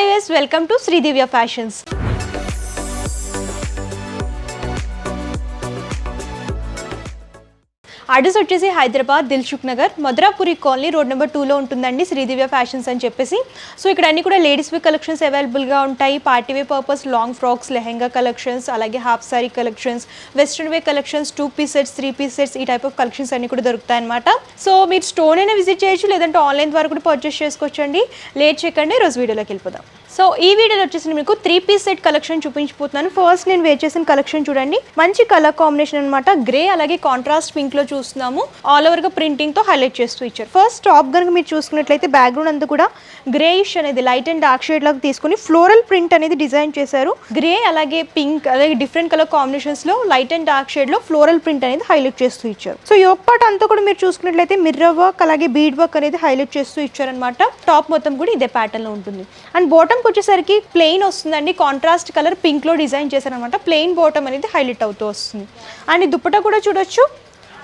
Hi guys, welcome to Sri Divya Fashions. Address వచ్చేసి Hyderabad Dilsukh Nagar Madhurapuri colony road number 2లో ఉంటుందండి Sridivya fashions అని చెప్పేసి. సో ఇక్కడ అన్ని కూడా లేడీస్ వేర్ కలెక్షన్స్ అవైలబుల్గా ఉంటాయి. Party wear purpose long frocks, lehenga collections, అలాగే half sari collections, western wear collections, 2 piece sets, 3 piece sets, ఈ టైప్ ఆఫ్ కలెక్షన్స్ అన్ని కూడా దొరుకుతాయి అనమాట. సో మీరు స్టోర్ అయినా విజిట్ చేయొచ్చు, లేదంటే ఆన్లైన్ ద్వారా కూడా పర్చేస్ చేసుకోవచ్చండి. లేట్ చేయకండి, రోజు వీడియోలోకి వెళ్ళిపోదాం. సో ఈ వీడియోలో వచ్చేసి మీకు 3 పీస్ సెట్ కలెక్షన్ చూపించిపోతున్నాను. ఫస్ట్ నేను వేర్ చేసిన కలెక్షన్ చూడండి, మంచి కలర్ కాంబినేషన్ అనమాట. గ్రే అలాగే కాంట్రాస్ట్ పింక్ లో చూస్తున్నాము. ఆల్ ఓవర్ గా ప్రింటింగ్ తో హైలైట్ చేస్తూ ఇచ్చారు. ఫస్ట్ టాప్ కనుక మీరు చూసుకున్నట్లయితే బ్యాక్గ్రౌండ్ అంతా కూడా గ్రేయిష్ అనేది లైట్ అండ్ డార్క్ షేడ్ లాగా తీసుకుని ఫ్లోరల్ ప్రింట్ అనేది డిజైన్ చేశారు. గ్రే అలాగే పింక్ అలాగే డిఫరెంట్ కలర్ కాంబినేషన్స్ లో లైట్ అండ్ డార్క్ షేడ్ లో ఫ్లోరల్ ప్రింట్ అనేది హైలైట్ చేస్తూ ఇచ్చారు. సో యోక్ పార్ట్ అంతా కూడా మీరు చూసుకున్నట్లయితే మిర్రర్ వర్క్ అలాగే బీడ్ వర్క్ అనేది హైలైట్ చేస్తూ ఇచ్చారనమాట. టాప్ మొత్తం కూడా ఇదే ప్యాటర్న్ లో ఉంటుంది. అండ్ బాటమ్ వచ్చేసరికి ప్లెయిన్ వస్తుందండి. కాంట్రాస్ట్ కలర్ పింక్ లో డిజైన్ చేశారనమాట. ప్లెయిన్ బాటమ్ అనేది హైలైట్ అవుతూ వస్తుంది. అండ్ దుపట్టా కూడా చూడొచ్చు,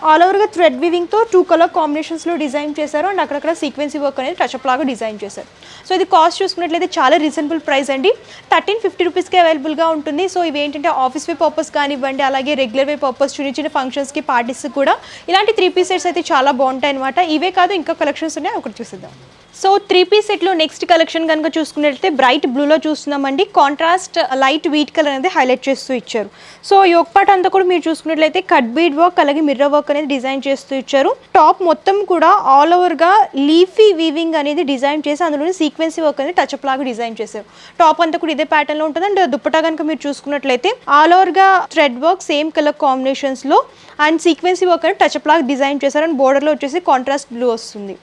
ఆల్ ఓవర్గా థ్రెడ్ వీవింగ్ తో 2 కలర్ కాంబినేషన్స్ లో డిజైన్ చేశారు. అండ్ అక్కడక్కడ సీక్వెన్సీ వర్క్ అనేది టచ్అప్ లాగా డిజైన్ చేశారు. సో ఇది కాస్ట్ చూసుకున్నట్లయితే చాలా రీజనబుల్ ప్రైస్ అండి. 1350 రూపీస్కి అవైలబుల్గా ఉంటుంది. సో ఇవి ఏంటంటే ఆఫీస్ వే పర్పస్ కానివ్వండి, అలాగే రెగ్యులర్ వే పర్పస్, చిన్న చిన్న ఫంక్షన్స్కి, పార్టీస్కి కూడా ఇలాంటి 3 పీస్ సెట్స్ అయితే చాలా బాగుంటాయి అనమాట. ఇవే కాదు ఇంకా కలెక్షన్స్ ఉన్నాయి, ఒకటి చూసిద్దాం. సో 3 పీస్ సెట్లో నెక్స్ట్ కలెక్షన్ కనుక చూసుకున్నట్లయితే బ్రైట్ బ్లూలో చూస్తున్నామండి. కాంట్రాస్ట్ లైట్ వీట్ కలర్ అనేది హైలైట్ చేస్తూ ఇచ్చారు. సో యోక్ పార్ట్ అంతా కూడా మీరు చూసుకున్నట్లయితే కట్ బీడ్ వర్క్ అలాగే మిర్రర్ వర్క్ అనేది డిజైన్ చేస్తూ ఇచ్చారు. టాప్ మొత్తం కూడా ఆల్ ఓవర్గా లీఫీ వీవింగ్ అనేది డిజైన్ చేసి అందులోనే సీక్వెన్సీ వర్క్ అనేది టచ్అప్ లాగా డిజైన్ చేశారు. టాప్ అంతా కూడా ఇదే ప్యాటర్న్లో ఉంటుంది. అండ్ దుపట్టా కనుక మీరు చూసుకున్నట్లయితే ఆల్ ఓవర్గా థ్రెడ్ వర్క్ సేమ్ కలర్ కాంబినేషన్స్లో అండ్ సీక్వెన్సీ వర్క్ అనేది టచ్అప్ లాగా డిజైన్ చేశారు. అండ్ బోర్డర్లో వచ్చేసి కాంట్రాస్ట్ బ్లూ వస్తుంది.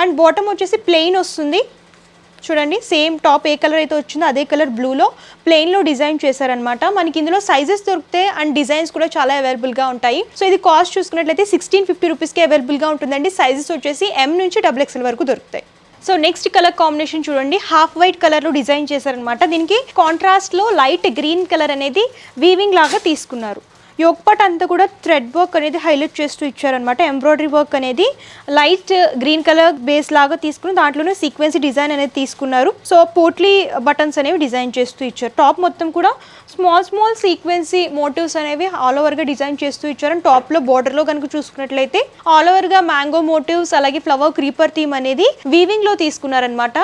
అండ్ బాటమ్ వచ్చేసి ప్లెయిన్ వస్తుంది. చూడండి, సేమ్ టాప్ ఏ కలర్ అయితే వచ్చిందో అదే కలర్ బ్లూలో ప్లెయిన్లో డిజైన్ చేశారనమాట. మనకి ఇందులో సైజెస్ దొరుకుతాయి అండ్ డిజైన్స్ కూడా చాలా అవైలబుల్గా ఉంటాయి. సో ఇది కాస్ట్ చూసుకున్నట్లయితే 1650 రూపీస్కి అవైలబుల్గా ఉంటుందండి. సైజెస్ వచ్చేసి M నుంచి XXL వరకు దొరుకుతాయి. సో నెక్స్ట్ కలర్ కాంబినేషన్ చూడండి, హాఫ్ వైట్ కలర్లో డిజైన్ చేశారనమాట. దీనికి కాంట్రాస్ట్లో లైట్ గ్రీన్ కలర్ అనేది వీవింగ్ లాగా తీసుకున్నారు. యోక్ పార్ట్ అంతా కూడా థ్రెడ్ వర్క్ అనేది హైలైట్ చేస్తూ ఇచ్చారనమాట. ఎంబ్రాయిడరీ వర్క్ అనేది లైట్ గ్రీన్ కలర్ బేస్ లాగా తీసుకుని దాంట్లోనే సీక్వెన్సీ డిజైన్ అనేది తీసుకున్నారు. సో పోట్లీ బటన్స్ అనేవి డిజైన్ చేస్తూ ఇచ్చారు. టాప్ మొత్తం కూడా స్మాల్ సీక్వెన్సీ మోటివ్స్ అనేవి ఆల్ ఓవర్గా డిజైన్ చేస్తూ ఇచ్చారు. అండ్ టాప్లో బార్డర్లో కనుక చూసుకున్నట్లయితే ఆల్ ఓవర్గా మ్యాంగో మోటివ్స్ అలాగే ఫ్లవర్ క్రీపర్ థీమ్ అనేది వీవింగ్లో తీసుకున్నారనమాట.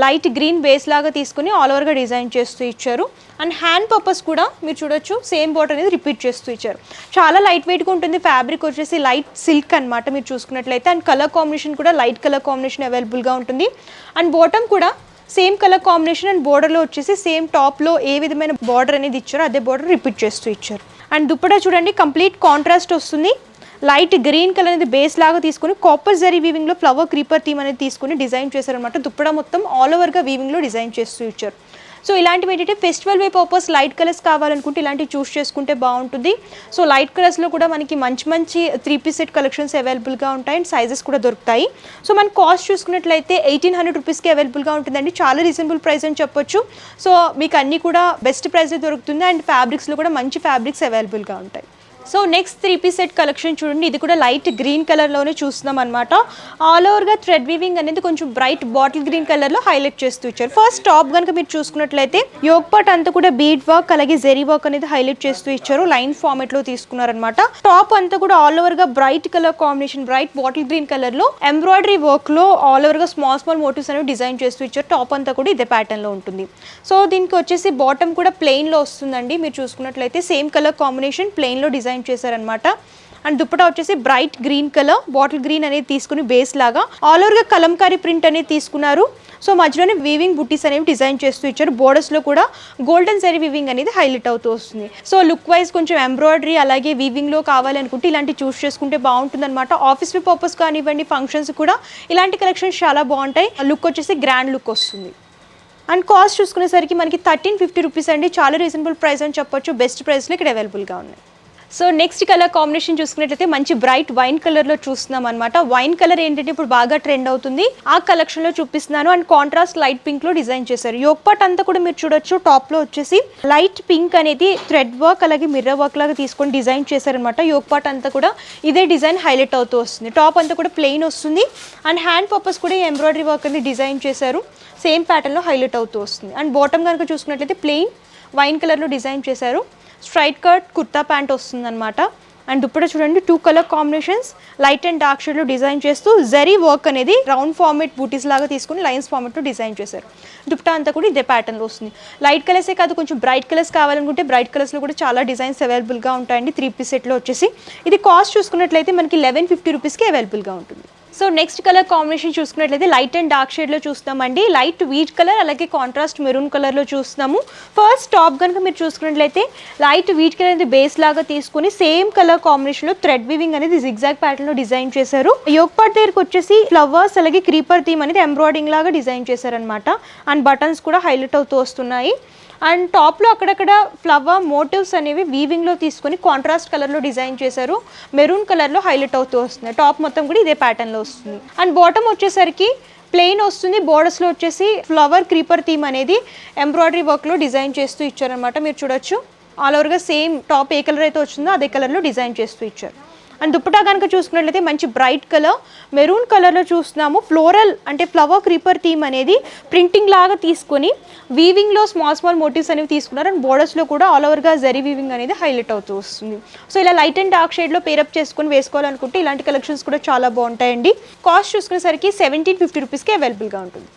లైట్ గ్రీన్ బేస్ లాగా తీసుకుని ఆల్ ఓవర్గా డిజైన్ చేస్తూ ఇచ్చారు. అండ్ హ్యాండ్ పర్పస్ కూడా మీరు చూడొచ్చు, సేమ్ బార్డర్ అనేది రిపీట్ చేస్తూ ఇచ్చారు. చాలా లైట్ వెయిట్గా ఉంటుంది. ఫ్యాబ్రిక్ వచ్చేసి లైట్ సిల్క్ అనమాట మీరు చూసుకున్నట్లయితే. అండ్ కలర్ కాంబినేషన్ కూడా లైట్ కలర్ కాంబినేషన్ అవైలబుల్గా ఉంటుంది. అండ్ బాటమ్ కూడా సేమ్ కలర్ కాంబినేషన్ అండ్ బోర్డర్లో వచ్చేసి సేమ్ టాప్లో ఏ విధమైన బార్డర్ అనేది ఇచ్చారో అదే బార్డర్ రిపీట్ చేస్తూ ఇచ్చారు. అండ్ దుపట్టా చూడండి, కంప్లీట్ కాంట్రాస్ట్ వస్తుంది. లైట్ గ్రీన్ కలర్ అనేది బేస్ లాగా తీసుకుని copper zari వీవింగ్లో flower creeper theme అనేది తీసుకుని డిజైన్ చేశారనమాట. దుపట్టా మొత్తం ఆల్ ఓవర్గా వీవింగ్లో డిజైన్ చేస్తూ ఇచ్చారు. సో ఇలాంటివి ఏంటంటే ఫెస్టివల్ వే పర్పస్ లైట్ కలర్స్ కావాలనుకుంటే ఇలాంటివి చూస్ చేసుకుంటే బాగుంటుంది. సో లైట్ కలర్స్లో కూడా మనకి మంచి 3 పీస్ సెట్ కలెక్షన్స్ అవైలబుల్గా ఉంటాయి. అండ్ సైజెస్ కూడా దొరుకుతాయి. సో మన కాస్ట్ చూసుకున్నట్లయితే 1800 రూపీస్కి అవైలబుల్గా ఉంటుందండి. చాలా రీజనబుల్ ప్రైస్ అని చెప్పొచ్చు. సో మీకు అన్నీ కూడా బెస్ట్ ప్రైస్లో దొరుకుతుంది. అండ్ ఫ్యాబ్రిక్స్లో కూడా మంచి ఫ్యాబ్రిక్స్ అవైలబుల్గా ఉంటాయి. So next 3 piece set collection చూడండి, ఇది కూడా లైట్ గ్రీన్ కలర్లోనే చూస్తున్నాం అనమాట. ఆల్ ఓవర్గా థ్రెడ్ వీవింగ్ అనేది కొంచెం బ్రైట్ బాటిల్ గ్రీన్ కలర్లో హైలైట్ చేస్తూ ఇచ్చారు. ఫస్ట్ టాప్ కనుక మీరు చూసుకున్నట్లయితే యోక్ పార్ట్ అంతా కూడా బీడ్ వర్క్ అలాగే జెరీ వర్క్ అనేది హైలైట్ చేస్తూ ఇచ్చారు. లైన్ ఫార్మేట్లో తీసుకున్నారనమాట. టాప్ అంతా కూడా ఆల్ ఓవర్గా bright colour combination, bright bottle green కలర్లో ఎంబ్రాయిడరీ వర్క్లో ఆల్ ఓవర్గా స్మాల్ మోటివ్స్ అనేవి డిజైన్ చేస్తూ ఇచ్చారు. టాప్ అంతా కూడా ఇదే ప్యాటర్న్లో ఉంటుంది. సో దీనికి వచ్చేసి బాటమ్ కూడా ప్లెయిన్లో వస్తుందండి. మీరు చూసుకున్నట్లయితే సేమ్ కలర్ కాంబినేషన్ ప్లెయిన్లో డిజైన్ చేశారనమాట. అండ్ దుపట్టా వచ్చేసి bright green colour bottle green అనేది తీసుకుని బేస్ లాగా ఆల్ ఓవర్గా కలంకారీ ప్రింట్ అనేది తీసుకున్నారు. సో మధ్యలోనే వీవింగ్ బుట్టీస్ అనేవి డిజైన్ చేస్తూ ఇచ్చారు. బోర్డర్స్లో కూడా గోల్డెన్ జరీ వీవింగ్ అనేది హైలైట్ అవుతూ వస్తుంది. సో లుక్ వైజ్ కొంచెం ఎంబ్రాయిడరీ అలాగే వీవింగ్లో కావాలనుకుంటే ఇలాంటి చూస్ చేసుకుంటే బాగుంటుంది అనమాట. ఆఫీస్ వే పర్పస్ కానివ్వండి, ఫంక్షన్స్ కూడా ఇలాంటి కలెక్షన్స్ చాలా బాగుంటాయి. లుక్ వచ్చేసి గ్రాండ్ లుక్ వస్తుంది. అండ్ కాస్ట్ చూసుకునేసరికి మనకి 1350 రూపీస్ అండి. చాలా రీజనబుల్ ప్రైస్ అని చెప్పొచ్చు. బెస్ట్ ప్రైస్లో ఇక్కడ అవైలబుల్గా ఉన్నాయి. సో నెక్స్ట్ కలర్ కాంబినేషన్ చూసుకున్నట్లయితే మంచి బ్రైట్ వైన్ కలర్లో చూస్తున్నాం అనమాట. వైన్ కలర్ ఏంటంటే ఇప్పుడు బాగా ట్రెండ్ అవుతుంది, ఆ కలెక్షన్లో చూపిస్తున్నాను. అండ్ కాంట్రాస్ట్ లైట్ పింక్లో డిజైన్ చేశారు. యోక్ పార్ట్ అంతా కూడా మీరు చూడొచ్చు, టాప్లో వచ్చేసి లైట్ పింక్ అనేది థ్రెడ్ వర్క్ అలాగే మిర్రర్ వర్క్ లాగా తీసుకొని డిజైన్ చేశారనమాట. యోక్ పార్ట్ అంతా కూడా ఇదే డిజైన్ హైలైట్ అవుతూ వస్తుంది. టాప్ అంతా కూడా ప్లెయిన్ వస్తుంది అండ్ హ్యాండ్ పర్పస్ కూడా ఎంబ్రాయిడరీ వర్క్ అనేది డిజైన్ చేశారు. సేమ్ ప్యాటర్న్లో హైలైట్ అవుతూ వస్తుంది. అండ్ బాటమ్ కనుక చూసుకున్నట్లయితే ప్లెయిన్ వైన్ కలర్లో డిజైన్ చేశారు. స్ట్రైట్ కట్ కుర్తా ప్యాంట్ వస్తుంది అనమాట. అండ్ దుప్పట చూడండి, 2 colour combinations light and dark షేడ్లో డిజైన్ చేస్తూ జరీ వర్క్ అనేది రౌండ్ ఫార్మేట్ బూటీస్ లాగా తీసుకుని లైన్స్ ఫార్మేట్లో డిజైన్ చేశారు. దుప్పట అంతా కూడా ఇదే ప్యాటర్న్లో వస్తుంది. లైట్ కలర్సే కాదు, కొంచెం బ్రైట్ కలర్స్ కావాలనుకుంటే బ్రైట్ కలర్స్లో కూడా చాలా డిజైన్స్ అవైలబుల్గా ఉంటాయండి. 3 పీస్ సెట్లో వచ్చేసి ఇది కాస్ట్ చూసుకున్నట్లయితే మనకి 1150 రూపీస్కి అవైలబుల్గా ఉంటుంది. సో నెక్స్ట్ కలర్ కాంబినేషన్ చూసుకున్నట్లయితే లైట్ అండ్ డార్క్ షేడ్లో చూస్తామండి. లైట్ వీట్ కలర్ అలాగే కాంట్రాస్ట్ మెరూన్ కలర్లో చూస్తున్నాము. ఫస్ట్ టాప్ కనుక మీరు చూసుకున్నట్లయితే లైట్ వీట్ కలర్ అనేది బేస్ లాగా తీసుకుని సేమ్ కలర్ కాంబినేషన్లో థ్రెడ్ వీవింగ్ అనేది జిగ్జాగ్ ప్యాటర్న్లో డిజైన్ చేశారు. యోక్ పార్ట్ దగ్గరకు వచ్చేసి ఫ్లవర్స్ అలాగే క్రీపర్ థీమ్ అనేది ఎంబ్రాయిడింగ్ లాగా డిజైన్ చేశారనమాట. అండ్ బటన్స్ కూడా హైలైట్ అవుతూ వస్తున్నాయి. అండ్ టాప్లో అక్కడక్కడ ఫ్లవర్ మోటివ్స్ అనేవి వీవింగ్లో తీసుకొని కాంట్రాస్ట్ కలర్లో డిజైన్ చేశారు. మెరూన్ కలర్లో హైలైట్ అవుతూ వస్తుంది. టాప్ మొత్తం కూడా ఇదే ప్యాటర్న్లో వస్తుంది. అండ్ బాటమ్ వచ్చేసరికి ప్లెయిన్ వస్తుంది. బోర్డర్స్లో వచ్చేసి ఫ్లవర్ క్రీపర్ థీమ్ అనేది ఎంబ్రాయిడరీ వర్క్లో డిజైన్ చేస్తూ ఇచ్చారనమాట. మీరు చూడొచ్చు ఆల్ ఓవర్గా సేమ్ టాప్ ఏ కలర్ అయితే వచ్చిందో అదే కలర్లో డిజైన్ చేస్తూ ఇచ్చారు. అండ్ దుప్పటా కనుక చూసుకున్నట్లయితే మంచి బ్రైట్ కలర్ మెరూన్ కలర్లో చూస్తున్నాము. ఫ్లోరల్ అంటే ఫ్లవర్ క్రీపర్ థీమ్ అనేది ప్రింటింగ్ లాగా తీసుకొని వీవింగ్లో స్మాల్ మోటివ్స్ అనేవి తీసుకున్నారు. అండ్ బోర్డర్స్లో కూడా ఆల్ ఓవర్గా జరీ వీవింగ్ అనేది హైలైట్ అవుతూ వస్తుంది. సో ఇలా లైట్ అండ్ డార్క్ షేడ్లో పేరప్ చేసుకొని వేసుకోవాలనుకుంటే ఇలాంటి కలెక్షన్స్ కూడా చాలా బాగుంటాయండి. కాస్ట్ చూసుకునేసరికి 1750 రూపీస్కి అవైలబుల్గా ఉంటుంది.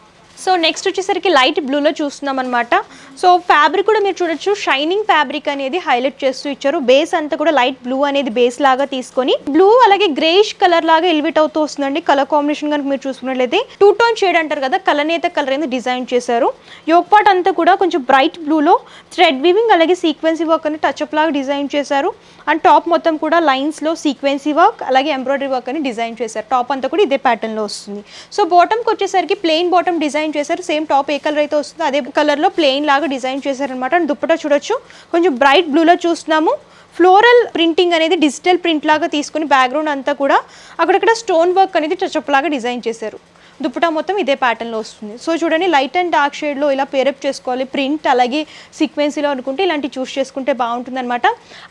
సో నెక్స్ట్ వచ్చేసరికి లైట్ బ్లూలో చూస్తున్నాం అనమాట. సో ఫ్యాబ్రిక్ కూడా మీరు చూడొచ్చు, షైనింగ్ ఫ్యాబ్రిక్ అనేది హైలైట్ చేస్తూ ఇచ్చారు. బేస్ అంతా కూడా లైట్ బ్లూ అనేది బేస్ లాగా తీసుకొని బ్లూ అలాగే గ్రేష్ కలర్ లాగా ఎలివేట్ అవుతూ వస్తుందండి. కలర్ కాంబినేషన్ కనుక మీరు చూసుకున్నట్లయితే 2 టోన్ షేడ్ అంటారు కదా, కలనేత కలర్ అనేది డిజైన్ చేశారు. యోక్ పార్ట్ అంతా కూడా కొంచెం బ్రైట్ బ్లూలో థ్రెడ్ వీవింగ్ అలాగే సీక్వెన్సీ వర్క్ అని టచ్అప్ లాగా డిజైన్ చేశారు. అండ్ టాప్ మొత్తం కూడా లైన్స్లో సీక్వెన్సీ వర్క్ అలాగే ఎంబ్రాయిడరీ వర్క్ అని డిజైన్ చేశారు. టాప్ అంతా కూడా ఇదే ప్యాటర్న్లో వస్తుంది. సో బాటమ్కి వచ్చేసరికి ప్లెయిన్ బాటమ్ డిజైన్ చేశారు. సేమ్ టాప్ ఏ కలర్ అయితే వస్తుందో అదే కలర్లో ప్లెయిన్ లాగా డిజైన్ చేశారనమాట. అండ్ దుప్పటా చూడొచ్చు, కొంచెం బ్రైట్ బ్లూలో చూస్తున్నాము. ఫ్లోరల్ ప్రింటింగ్ అనేది డిజిటల్ ప్రింట్ లాగా తీసుకుని బ్యాక్గ్రౌండ్ అంతా కూడా అక్కడక్కడ స్టోన్ వర్క్ అనేది టచ్అప్ లాగా డిజైన్ చేశారు. దుప్పటా మొత్తం ఇదే ప్యాటర్న్లో వస్తుంది. సో చూడండి, లైట్ అండ్ డార్క్ షేడ్లో ఇలా పేరప్ చేసుకోవాలి. ప్రింట్ అలాగే సీక్వెన్సీలో అనుకుంటే ఇలాంటి చూస్ చేసుకుంటే బాగుంటుంది అనమాట.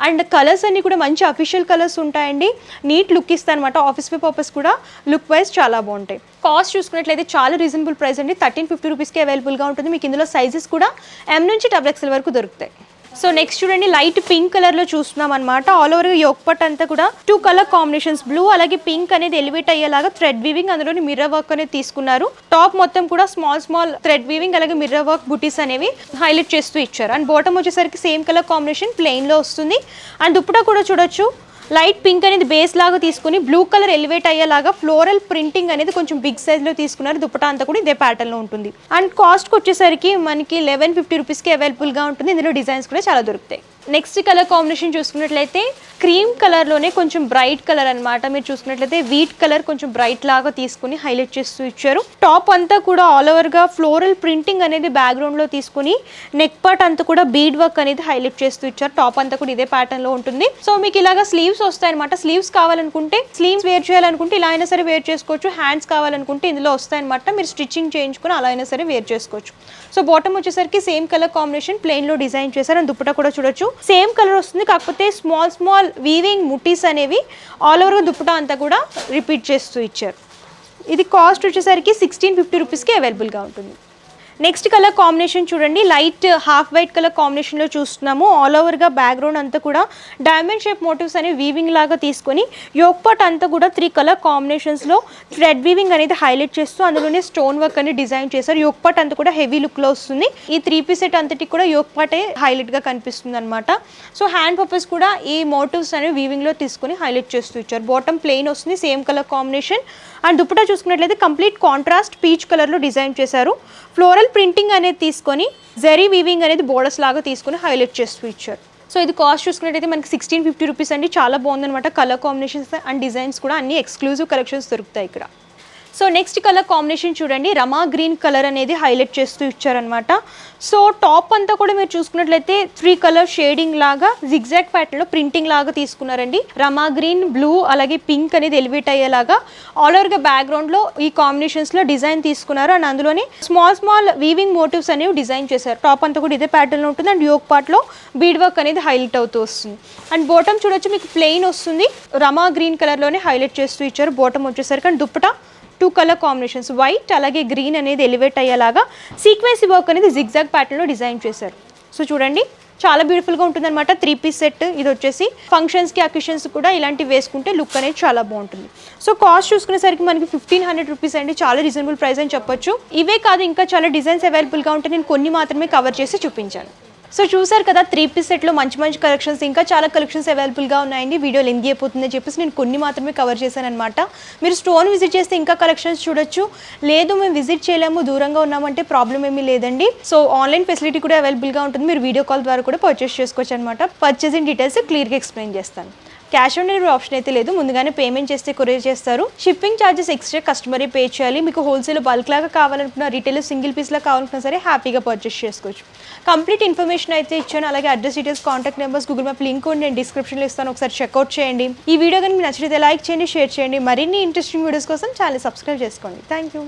అండ్ కలర్స్ అన్ని కూడా మంచి అఫీషియల్ కలర్స్ ఉంటాయండి. నీట్ లుక్ ఇస్తాయి అనమాట. ఆఫీస్ వే పర్పస్ కూడా లుక్ వైజ్ చాలా బాగుంటాయి. కాస్ట్ చూసుకున్నట్లయితే చాలా రీజనబుల్ ప్రైస్ అండి. 1350 రూపీస్కి అవైలబుల్గా ఉంటుంది. మీకు ఇందులో సైజెస్ కూడా M నుంచి XXL వరకు దొరుకుతాయి. సో నెక్స్ట్ చూడండి, లైట్ పింక్ కలర్లో చూస్తున్నాం అనమాట. ఆల్ ఓవర్ యోక్ పార్ట్ అంతా కూడా 2 కలర్ కాంబినేషన్స్ బ్లూ అలాగే పింక్ అనేది ఎలివేట్ అయ్యేలాగా థ్రెడ్ వీవింగ్, అందులోని మిర్రర్ వర్క్ అనేది తీసుకున్నారు. టాప్ మొత్తం కూడా స్మాల్ థ్రెడ్ వీవింగ్ అలాగే మిర్రర్ వర్క్ బుటీస్ అనేవి హైలైట్ చేస్తూ ఇచ్చారు. అండ్ బాటమ్ వచ్చేసరికి సేమ్ కలర్ కాంబినేషన్ ప్లెయిన్లో వస్తుంది. అండ్ దుప్పటా కూడా చూడొచ్చు, లైట్ పింక్ అనేది బేస్ లాగా తీసుకుని బ్లూ కలర్ ఎలివేట్ అయ్యేలాగా ఫ్లోరల్ ప్రింటింగ్ అనేది కొంచెం బిగ్ సైజ్లో తీసుకున్నారు. దుప్పటా అంతా కూడా ఇదే ప్యాటర్న్లో ఉంటుంది. అండ్ కాస్ట్కి వచ్చేసరికి మనకి 1150 రూపీస్కి అవైలబుల్గా ఉంటుంది. ఇందులో డిజైన్స్ కూడా చాలా దొరుకుతాయి. నెక్స్ట్ కలర్ కాంబినేషన్ చూసుకున్నట్లయితే క్రీమ్ కలర్లోనే కొంచెం బ్రైట్ కలర్ అనమాట. మీరు చూసుకున్నట్లయితే వీట్ కలర్ కొంచెం బ్రైట్ లాగా తీసుకుని హైలైట్ చేస్తూ ఇచ్చారు. టాప్ అంతా కూడా ఆల్ ఓవర్గా ఫ్లోరల్ ప్రింటింగ్ అనేది బ్యాక్గ్రౌండ్లో తీసుకుని నెక్ పార్ట్ అంతా కూడా బీడ్ వర్క్ అనేది హైలైట్ చేస్తూ ఇచ్చారు. టాప్ అంతా కూడా ఇదే ప్యాటర్న్లో ఉంటుంది. సో మీకు ఇలాగా స్లీవ్స్ వస్తాయి అనమాట. స్లీవ్స్ కావాలనుకుంటే స్లీవ్స్ వేర్ చేయాలనుకుంటే ఇలా అయినా సరే వేర్ చేసుకోవచ్చు. హ్యాండ్స్ కావాలనుకుంటే ఇందులో వస్తాయన్నమాట. మీరు స్టిచ్చింగ్ చేయించుకుని అలా అయినా సరే వేర్ చేసుకోవచ్చు. సో బాటమ్ వచ్చేసరికి సేమ్ కలర్ కాంబినేషన్ ప్లెయిన్లో డిజైన్ చేశారు. అండ్ దుప్పటా కూడా చూడొచ్చు సేమ్ కలర్ వస్తుంది, కాకపోతే స్మాల్ వీవింగ్ ముటీస్ అనేవి ఆల్ ఓవర్గా దుప్పటా అంతా కూడా రిపీట్ చేస్తూ ఇచ్చారు. ఇది కాస్ట్ వచ్చేసరికి 1650 రూపీస్కి అవైలబుల్గా ఉంటుంది. నెక్స్ట్ కలర్ కాంబినేషన్ చూడండి, లైట్ హాఫ్ వైట్ కలర్ కాంబినేషన్లో చూస్తున్నాము. ఆల్ ఓవర్గా బ్యాక్గ్రౌండ్ అంతా కూడా డైమండ్ షేప్ మోటివ్స్ అనేవి వీవింగ్ లాగా తీసుకొని యోక్ పార్ట్ అంతా కూడా 3 కలర్ కాంబినేషన్స్లో థ్రెడ్ వీవింగ్ అనేది హైలైట్ చేస్తూ అందులోనే స్టోన్ వర్క్ అనేది డిజైన్ చేశారు. యోక్ పార్ట్ అంతా కూడా హెవీ లుక్లో వస్తుంది. ఈ 3 పీస్ సెట్ అంతటికి కూడా యోక్ పార్టే హైలైట్గా కనిపిస్తుంది అనమాట. సో హ్యాండ్ పర్పస్ కూడా ఈ మోటివ్స్ అనేవి వీవింగ్లో తీసుకొని హైలైట్ చేస్తూ ఇచ్చారు. బాటమ్ ప్లెయిన్ వస్తుంది, same colour combination. And dupatta చూసుకున్నట్లయితే కంప్లీట్ కాంట్రాస్ట్ పీచ్ కలర్లో డిజైన్ చేశారు. ఫ్లోరల్ ప్రింటింగ్ అనేది తీసుకొని జరీ వీవింగ్ అనేది బోర్డర్స్ లాగా తీసుకొని హైలైట్ చేస్తూ ఇచ్చారు. సో ఇది కాస్ట్ చూసుకున్నట్టయితే మనకి 1650 రూపీస్ అండి. చాలా బాగుందనమాట. కలర్ కాంబినేషన్స్ అండ్ డిజైన్స్ కూడా అన్ని ఎక్స్క్లూజివ్ కలెక్షన్స్ దొరుకుతాయి ఇక్కడ. సో నెక్స్ట్ కలర్ కాంబినేషన్ చూడండి, రమా గ్రీన్ కలర్ అనేది హైలైట్ చేస్తూ ఇచ్చారనమాట. సో టాప్ అంతా కూడా మీరు చూసుకున్నట్లయితే 3 కలర్ షేడింగ్ లాగా జిగ్జాగ్ ప్యాటర్న్లో ప్రింటింగ్ లాగా తీసుకున్నారండి. రమా గ్రీన్, బ్లూ అలాగే పింక్ అనేది ఎలివేట్ అయ్యేలాగా ఆల్ ఓవర్గా బ్యాక్గ్రౌండ్లో ఈ కాంబినేషన్స్లో డిజైన్ తీసుకున్నారు. అండ్ అందులోని స్మాల్ వీవింగ్ మోటివ్స్ అనేవి డిజైన్ చేశారు. టాప్ అంతా కూడా ఇదే ప్యాటర్న్లో ఉంటుంది. అండ్ యోక్ పార్ట్లో బీడ్ వర్క్ అనేది హైలైట్ అవుతూ వస్తుంది. అండ్ బాటమ్ చూడొచ్చు మీకు ప్లెయిన్ వస్తుంది, రమా గ్రీన్ కలర్లోనే హైలైట్ చేస్తూ ఇచ్చారు. బాటమ్ వచ్చేసరికి and dupatta 2 colour combinations white అలాగే గ్రీన్ అనేది ఎలివేట్ అయ్యేలాగా సీక్వెన్సీ వర్క్ అనేది జిగ్జాగ్ ప్యాటర్న్లో డిజైన్ చేశారు. సో చూడండి చాలా బ్యూటిఫుల్గా ఉంటుందన్నమాట. 3 పీస్ సెట్ ఇది వచ్చేసి ఫంక్షన్స్కి అకేషన్స్ కూడా ఇలాంటివి వేసుకుంటే లుక్ అనేది చాలా బాగుంటుంది. సో కాస్ట్ చూసుకునేసరికి మనకి 1500 రూపీస్ అండి, చాలా రీజనబుల్ ప్రైస్ అని చెప్పొచ్చు. ఇవే కాదు ఇంకా చాలా డిజైన్స్ అవైలబుల్గా ఉంటే నేను కొన్ని మాత్రమే కవర్ చేసి చూపించాను. సో చూసారు కదా 3 పీస్ సెట్లో మంచి కలెక్షన్స్, ఇంకా చాలా కలెక్షన్స్ అవైలబుల్గా ఉన్నాయండి. వీడియో లెంత్ అయిపోతుందని చెప్పేసి నేను కొన్ని మాత్రమే కవర్ చేశాను అనమాట. మీరు స్టోర్ విజిట్ చేస్తే ఇంకా కలెక్షన్స్ చూడొచ్చు. లేదు మేము విజిట్ చేయలేము, దూరంగా ఉన్నామంటే ప్రాబ్లం ఏమీ లేదండి. సో ఆన్లైన్ ఫెసిలిటీ కూడా అవైలబుల్గా ఉంటుంది, మీరు వీడియో కాల్ ద్వారా కూడా పర్చేస్ చేసుకోవచ్చు అనమాట. పర్చేసింగ్ డీటెయిల్స్ క్లియర్గా ఎక్స్ప్లెయిన్ చేస్తాను. క్యాష్ ఆన్ డెలివరీ ఆప్షన్ అయితే లేదు, ముందుగానే పేమెంట్ చేస్తే కొరియర్ చేస్తారు. షిప్పింగ్ ఛార్జెస్ ఎక్స్ట్రా కస్టమరే పే చేయాలి. మీకు హోల్సేల్ బల్క్ లాగా కావాలనుకున్నా, రీటైల్ సింగిల్ పీస్లా కావాలనుకున్నా సరే హ్యాపీగా పర్చేస్ చేసుకోవచ్చు. కంప్లీట్ ఇన్ఫర్మేషన్ అయితే ఇచ్చాను, అలాగే address details, contact numbers, Google map link కూడా నేను డిస్క్రిప్షన్లో ఇస్తాను, ఒకసారి చెక్అవుట్ చేయండి. ఈ వీడియో కానీ మీకు నచ్చితే లైక్ చేయండి, షేర్ చేయండి. మరిన్ని ఇంట్రెస్టింగ్ వీడియోస్ కోసం ఛానల్ సబ్స్క్రైబ్ చేసుకోండి. Thank you.